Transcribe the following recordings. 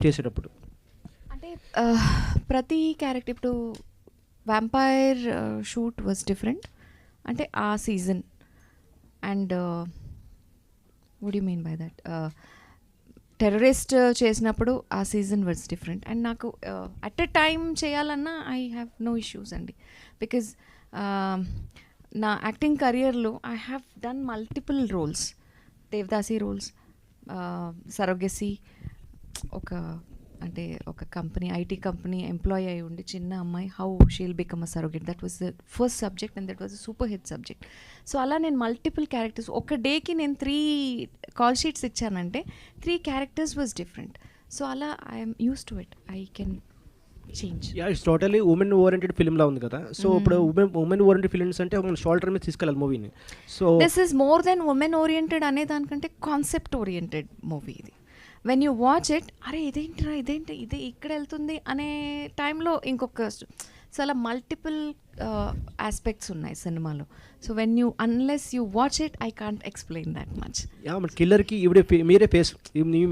చేసేటప్పుడు? అంటే ప్రతి క్యారెక్టర్ ఇప్పుడు వ్యాంపైర్ షూట్ వాజ్ డిఫరెంట్. అంటే ఆ season and would you mean by that terrorist చేసినప్పుడు ఆ సీజన్ వాజ్ డిఫరెంట్. అండ్ నాకు అట్ ఎ టైమ్ చేయాలన్నా ఐ హ్యావ్ నో ఇష్యూస్ అండి. బికాజ్ నా యాక్టింగ్ కెరియర్లో I have done multiple roles. దేవదాసి రోల్స్, సరోగెసీ, ఒక అంటే ఒక కంపెనీ, ఐటీ కంపెనీ ఎంప్లాయీ అయి ఉండి చిన్న అమ్మాయి how she'll become a surrogate, that was the first subject and that was a super hit subject. So అలా నేను మల్టిపుల్ క్యారెక్టర్స్ ఒక డేకి నేను 3 కాల్ షీట్స్ ఇచ్చానంటే 3 క్యారెక్టర్స్ వాజ్ డిఫరెంట్. సో అలా I'm use to it, I can change. It's totally women oriented ఫిల్మ్లా ఉంది కదా. సో ఇప్పుడు ఉమెన్ ఓరియంటెడ్ ఫిల్మ్స్ అంటే మన షోల్డర్ మీద తీసుకెళ్ళాలి మూవీని. So this is more than women oriented అనే దానికంటే కాన్సెప్ట్ ఓరియంటెడ్ మూవీ ఇది. వెన్ యూ వాచ్ ఇట్, అరే ఇదేంటిరా, ఇదేంటి, ఇదే ఇక్కడ వెళ్తుంది అనే టైంలో ఇంకొక, సో అలా మల్టిపుల్ ఆస్పెక్ట్స్ ఉన్నాయి సినిమాలో. So when you unless you watch it I can't explain that much. మన కిల్లర్కి ఇవిడే మీరే ఫేస్,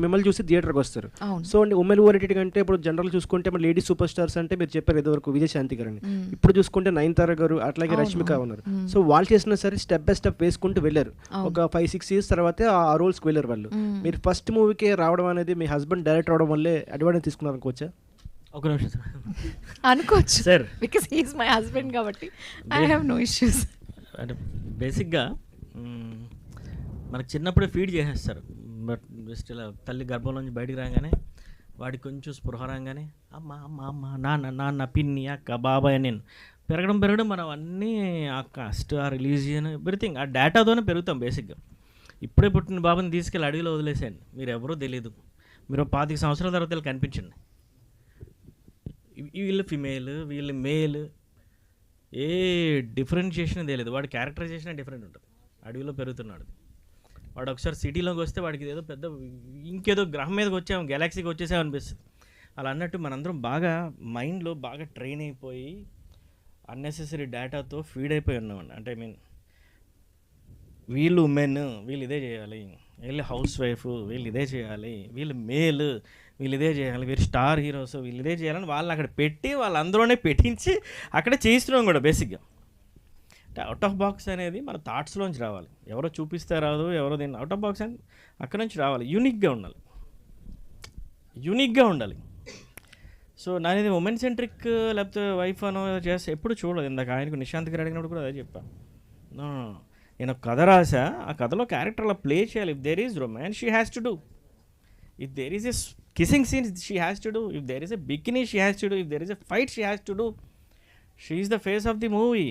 మిమ్మల్ని చూసి థియేటర్కి వస్తారు. అవును. సో అండి ఉమెన్ ఓరియంటెడ్ అంటే ఇప్పుడు జనరల్ చూసుకుంటే మన లేడీ సూపర్ స్టార్స్ అంటే మీరు చెప్పారు ఇదివరకు విజయశాంతి గారు అని. ఇప్పుడు చూసుకుంటే నయనతార గారు, అట్లాగే రష్మిక ఉన్నారు. సో వాళ్ళు చేసిన సరే స్టెప్ బై స్టెప్ వేసుకుంటూ వెళ్ళారు. ఒక 5-6 years తర్వాత ఆ రోల్స్కి వెళ్ళారు వాళ్ళు. మీరు ఫస్ట్ మూవీకే రావడం అనేది మీ హస్బెండ్ డైరెక్టర్ అవడం వల్లే అడ్వాంటేజ్ తీసుకున్నారు అనుకోవచ్చా? ఒక నిమిషం సార్. అనుకోవచ్చు sir, because he's my husband కాబట్టి ఐ హ్యావ్ నో ఇష్యూస్. అంటే బేసిక్గా మనకు చిన్నప్పుడే ఫీడ్ చేసేస్తారు. బట్ జస్ట్ ఇలా తల్లి గర్భంలోంచి బయటికి రాగానే వాడికి కొంచెం స్పృహ రాగానే అమ్మ అమ్మ అమ్మ నాన్న నాన్న పిన్ని అక్క బాబాయ్ అని నేను పెరగడం మనం అన్నీ ఆ కాస్ట్, ఆ రిలీజియన్, ఎవ్రీథింగ్ ఆ డేటాతోనే పెరుగుతాం బేసిక్గా. ఇప్పుడే పుట్టిన బాబుని తీసుకెళ్ళి అడవిలో వదిలేసేయండి, మీరు ఎవరో తెలియదు. మీరు 25 సంవత్సరాల తర్వాత వీళ్ళు కనిపించండి, వీళ్ళు ఫిమేల్ వీళ్ళు మేల్, ఏ డిఫరెన్షియేషన్ తెలియదు. వాడి క్యారెక్టరైజేషన్ డిఫరెంట్ ఉంటుంది. అడవిలో పెరుగుతున్నాడు వాడు, ఒకసారి సిటీలోకి వస్తే వాడికి ఏదో పెద్ద ఇంకేదో గ్రహం మీదకి వచ్చాము, గెలాక్సీకి వచ్చేసాం అనిపిస్తుంది. అలా అన్నట్టు మనందరం బాగా మైండ్లో బాగా ట్రైన్ అయిపోయి అన్నెసెసరీ డేటాతో ఫీడ్ అయిపోయి ఉన్నామండి. అంటే ఐ మీన్ వీళ్ళు ఉమెన్ వీళ్ళు ఇదే చేయాలి, వీళ్ళు హౌస్ వైఫ్ వీళ్ళు ఇదే చేయాలి, వీళ్ళు మేల్ వీళ్ళు ఇదే చేయాలి, వీళ్ళు స్టార్ హీరోస్ వీళ్ళు ఇదే చేయాలని వాళ్ళని అక్కడ పెట్టి వాళ్ళందరూనే పెట్టించి అక్కడే చేయిస్తున్నాం కూడా బేసిక్గా. అంటే అవుట్ ఆఫ్ బాక్స్ అనేది మన థాట్స్లోంచి రావాలి. ఎవరో చూపిస్తే రాదు, ఎవరో దీన్ని అవుట్ ఆఫ్ బాక్స్ అని అక్కడ నుంచి రావాలి. యూనిక్గా ఉండాలి. సో నాది ఉమెన్ సెంట్రిక్ లేకపోతే వైఫ్ అనో చేస్తే ఎప్పుడు చూడలేదు. ఇందాక ఆయనకు నిశాంత్ గారు అడిగినప్పుడు కూడా అదే చెప్పాను. నేను ఒక కథ రాసా, ఆ కథలో క్యారెక్టర్ అలా ప్లే చేయాలి. If there is romance she has to do, if there is a kissing scenes she has to do, if there is a bikini she has to do, if there is a fight she has to do. She is the face of the movie,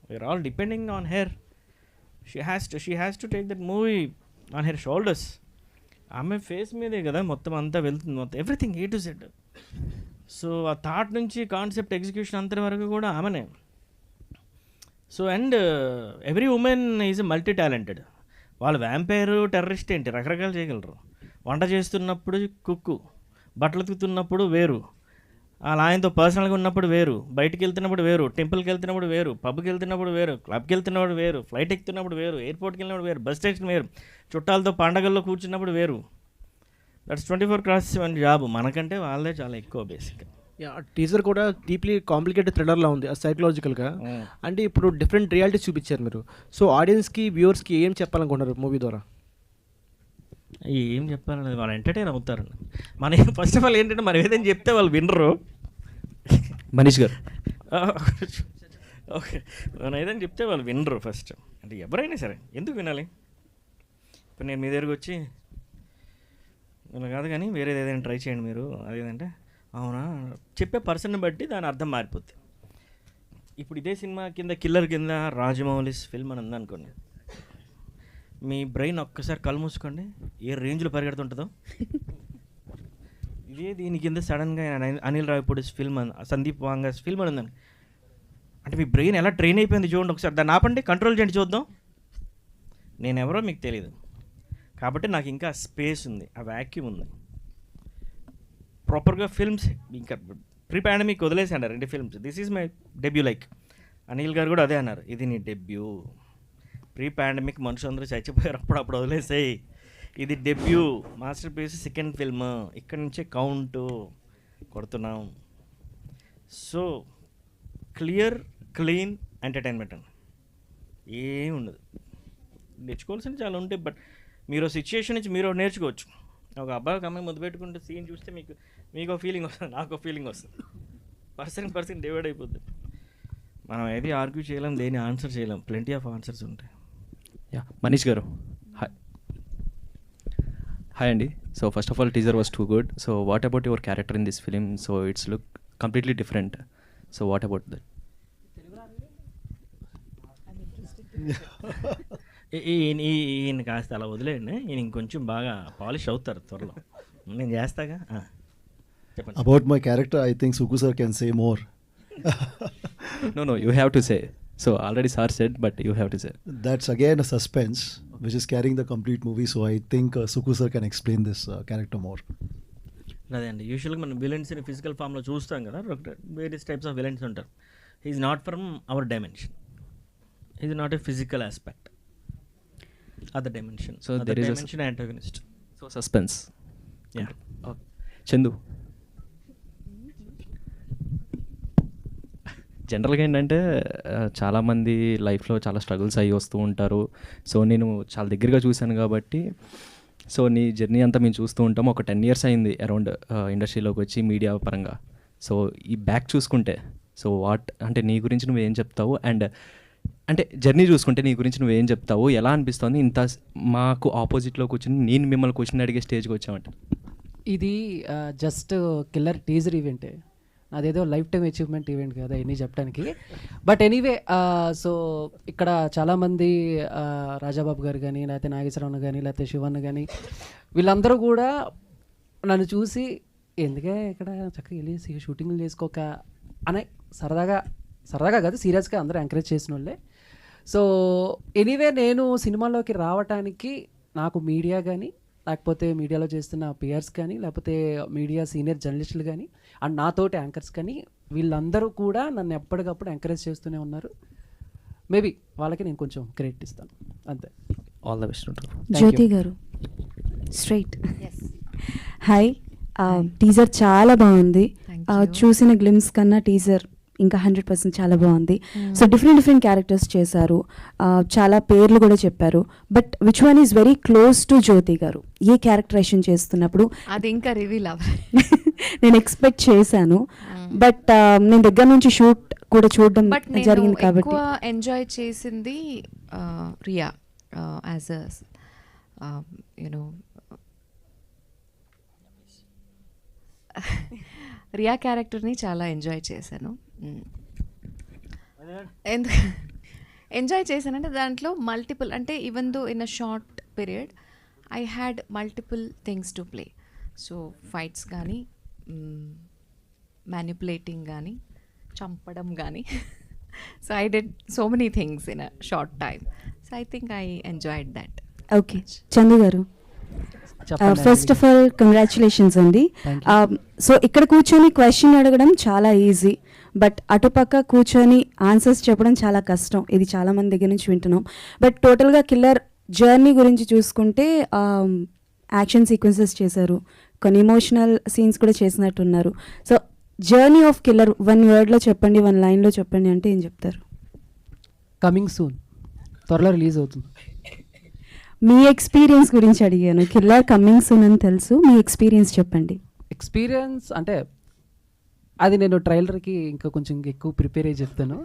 we're all depending on her. She has to take that movie on her shoulders. ఆమె face మీదే కదా మొత్తం అంతా వెళ్తుంది, మొత్తం everything A to Z. So ఆ thought నుంచి concept execution అంతటి వరకు కూడా ఆమెనే. So and every women is multi talented. వాళ్ళు వ్యాంపైర్, టెర్రరిస్ట్ ఏంటి రకరకాలు చేయగలరు. వంట చేస్తున్నప్పుడు కుక్కు, బట్టలు ఉతుకుతున్నప్పుడు వేరు, అలా ఆయనతో పర్సనల్గా ఉన్నప్పుడు వేరు, బయటికి వెళ్తున్నప్పుడు వేరు, టెంపుల్కి వెళ్తున్నప్పుడు వేరు, పబ్కి వెళ్తున్నప్పుడు వేరు, క్లబ్కి వెళ్తున్నప్పుడు వేరు, ఫ్లైట్ ఎక్కుతున్నప్పుడు వేరు, ఎయిర్పోర్ట్కి వెళ్ళినప్పుడు వేరు, బస్ స్టేషన్ వేరు, చుట్టాలతో పండగల్లో కూర్చున్నప్పుడు వేరు. That's 24/7 job. మనకంటే వాళ్ళే చాలా ఎక్కువ బేసిక్గా. టీజర్ కూడా డీప్లీ కాంప్లికేటెడ్ థ్రిల్లర్లా ఉంది సైకలాజికల్గా. అంటే ఇప్పుడు డిఫరెంట్ రియాలిటీస్ చూపించారు మీరు. సో ఆడియన్స్కి వ్యూవర్స్కి ఏం చెప్పాలనుకుంటున్నారు మూవీ ద్వారా? ఏం చెప్పాలనేది వాళ్ళు ఎంటర్టైన్ అవుతారండి. మన ఫస్ట్ ఆఫ్ ఆల్ ఏంటంటే మనం ఏదైనా చెప్తే వాళ్ళు వినరు. మనీష్ గారు ఓకే, మనం ఏదైనా చెప్తే వాళ్ళు వినరు ఫస్ట్. అంటే ఎవరైనా సరే ఎందుకు వినాలి? ఇప్పుడు నేను మీ దగ్గరకు వచ్చి ఇలా కాదు కానీ వేరేది ఏదైనా ట్రై చేయండి మీరు, అదేంటంటే అవునా చెప్పే పర్సన్ని బట్టి దాని అర్థం మారిపోద్ది. ఇప్పుడు ఇదే సినిమా కింద కిల్లర్ కింద రాజమౌళిస్ ఫిల్మ్ అని ఉందనుకోండి, మీ బ్రెయిన్ ఒక్కసారి కళ్ళు మూసుకోండి ఏ రేంజ్లో పరిగెడుతుంటుందో. ఇదే దీని కింద సడన్గా అనిల్ రావిపూడి ఫిల్మ్, సందీప్ వాంగస్ ఫిల్మ్ అని ఉందండి. అంటే మీ బ్రెయిన్ ఎలా ట్రైన్ అయిపోయింది చూడండి ఒకసారి. దాన్ని ఆపండి, కంట్రోల్ చేయండి చూద్దాం. నేను ఎవరో మీకు తెలియదు కాబట్టి నాకు ఇంకా స్పేస్ ఉంది, ఆ వ్యాక్యూమ్ ఉంది. ప్రాపర్గా ఫిల్మ్స్ ఇంకా ప్రీ పాండమిక్ వదిలేసాడు 2 films. This is my debut. Like Anil గారు కూడా అదే అన్నారు, ఇది నీ డెబ్యూ. ప్రీ పాండమిక్ మనుషులందరూ చచ్చిపోయారు, అప్పుడు వదిలేసాయి. ఇది debut masterpiece second film, ఇక్కడ నుంచే కౌంట్ కొడుతున్నాం. సో క్లియర్ క్లీన్ ఎంటర్టైన్మెంట్ అండి, ఏమి ఉండదు. నేర్చుకోవాల్సింది చాలా ఉంటాయి, బట్ మీరు సిచ్యుయేషన్ నుంచి మీరు నేర్చుకోవచ్చు. ఒక అబ్బాయి ఒక అమ్మాయి ముద్దు పెట్టుకుంటే సీన్ చూస్తే మీకు ఫీలింగ్ వస్తుంది, నాకు ఫీలింగ్ వస్తుంది. పర్సన్ డివైడ్ అయిపోద్ది. మనం ఏది ఆర్గ్యూ చేయలేం, దేని ఆన్సర్ చేయలేం, ప్లెంటీ ఆఫ్ ఆన్సర్స్ ఉంటాయి. యా, మనీష్ గారు హాయ్ అండి. So first of all teaser was too good. So what about your character in this film? So it's look completely different. So what about that? ఈయన కాస్త అలా వదిలేయండి, ఈయన ఇంకొంచెం బాగా పాలిష్ అవుతారు త్వరలో. నేను చేస్తాగా. చెప్పండి. About my character, I think Suku sir can say more. No, you have to say. So already sir said, but you have to say. That's again a suspense which is carrying the complete movie. So I think Suku sir can explain this character more. అదే అండి, యూజువల్గా మనం విలన్స్ని physical ఫామ్లో చూస్తాం కదా, various types of villains ఉంటారు. He's not from our dimension, he's not a physical aspect, other dimension. So there is a dimension antagonist. So suspense. Yeah. Chandu, జనరల్గా ఏంటంటే చాలామంది లైఫ్లో చాలా స్ట్రగుల్స్ అయ్యి వస్తూ ఉంటారు. సో నేను చాలా దగ్గరగా చూశాను కాబట్టి, సో నీ జర్నీ అంతా మేము చూస్తూ ఉంటాము. ఒక 10 years అయింది అరౌండ్ ఇండస్ట్రీలోకి వచ్చి మీడియా పరంగా. సో ఈ బ్యాక్ చూసుకుంటే, సో వాట్ అంటే నీ గురించి నువ్వేం చెప్తావు? అండ్ అంటే జర్నీ చూసుకుంటే నీ గురించి నువ్వేం చెప్తావు? ఎలా అనిపిస్తుంది ఇంత మాకు ఆపోజిట్లో కూర్చుని నేను మిమ్మల్ని క్వశ్చన్ అడిగే స్టేజ్కి వచ్చామంటే? ఇది జస్ట్ కిల్లర్ టీజర్ ఈవెంటే, అదేదో లైఫ్ టైం అచీవ్మెంట్ ఈవెంట్ కదా ఇవన్నీ చెప్పడానికి. బట్ ఎనీవే, సో ఇక్కడ చాలామంది రాజాబాబు గారు కానీ, లేకపోతే నాగేశ్వరరావు కానీ, లేకపోతే శివన్న కానీ, వీళ్ళందరూ కూడా నన్ను చూసి ఎందుకే ఇక్కడ చక్కగా వెళ్ళి షూటింగ్లు చేసుకోక అనే సరదాగా కాదు, సీరియస్గా అందరూ ఎంకరేజ్ చేసిన వాళ్ళే. సో ఎనీవే, నేను సినిమాలోకి రావటానికి నాకు మీడియా కానీ, లేకపోతే మీడియాలో చేస్తున్న పియర్స్ కానీ, లేకపోతే మీడియా సీనియర్ జర్నలిస్టులు కానీ, అండ్ నాతోటి యాంకర్స్ కానీ, వీళ్ళందరూ కూడా నన్ను ఎప్పటికప్పుడు ఎంకరేజ్ చేస్తూనే ఉన్నారు. మేబీ వాళ్ళకి నేను కొంచెం క్రెడిట్ ఇస్తాను, అంతే. All the best. జ్యోతి గారు స్ట్రైట్. హాయ్, టీజర్ చాలా బాగుంది. చూసిన గ్లిమ్స్ కన్నా టీజర్ ఇంకా 100% చాలా బాగుంది. సో డిఫరెంట్ క్యారెక్టర్స్ చేశారు, చాలా పేర్లు కూడా చెప్పారు. But which one is very close to Jyothi గారు? ఏ క్యారెక్టరేషన్ చేస్తున్నప్పుడు అది ఇంకా రివీల్ నేను ఎక్స్పెక్ట్ చేశాను, బట్ నేను దగ్గర నుంచి షూట్ కూడా చూడడం బట్ జరిగింది కాబట్టి ఎక్కువ ఎంజాయ్ చేసింది రియా యాజ్ యునో రియా క్యారెక్టర్ని చాలా ఎంజాయ్ చేశాను. ఎందుకు ఎంజాయ్ చేశానంటే దాంట్లో మల్టిపుల్, అంటే even though in a short period I had multiple things to play. So fights కానీ, మ్యానిపులేటింగ్ కానీ, చంపడం కానీ. So I did so many things in a short time. So I think I enjoyed that. Okay, Chandu గారు, first of all congratulations అండి. So ఇక్కడ కూర్చొని question అడగడం చాలా ఈజీ, బట్ అటుపక్క కూర్చొని ఆన్సర్స్ చెప్పడం చాలా కష్టం. ఇది చాలా మంది దగ్గర నుంచి వింటున్నాం. బట్ టోటల్గా కిల్లర్ జర్నీ గురించి చూసుకుంటే యాక్షన్ సీక్వెన్సెస్ చేశారు, కొన్ని ఎమోషనల్ సీన్స్ కూడా చేసినట్టున్నారు. సో జర్నీ ఆఫ్ కిల్లర్ 1 wordలో చెప్పండి, 1 lineలో చెప్పండి అంటే ఏం చెప్తారు? కమింగ్ సూన్, త్వరలో రిలీజ్ అవుతుంది. మీ ఎక్స్పీరియన్స్ గురించి అడిగాను. కిల్లర్ కమింగ్ సూన్ అని తెలుసు, మీ ఎక్స్పీరియన్స్ చెప్పండి. ఎక్స్పీరియన్స్ అంటే అది నేను ట్రైలర్కి ఇంకా కొంచెం ఎక్కువ ప్రిపేర్ అయ్యి చెప్తాను.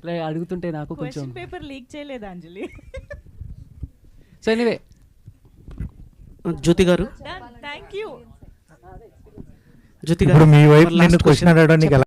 ఇలా అడుగుతుంటే నాకు కొంచెం పేపర్ లీక్ చేయలేదు అంజలి. సో ఎనీవే, జ్యోతి గారు, థ్యాంక్ యూ. జ్యోతి ఇప్పుడు మీ వైపు నేను క్వశ్చన్ అడగడానికి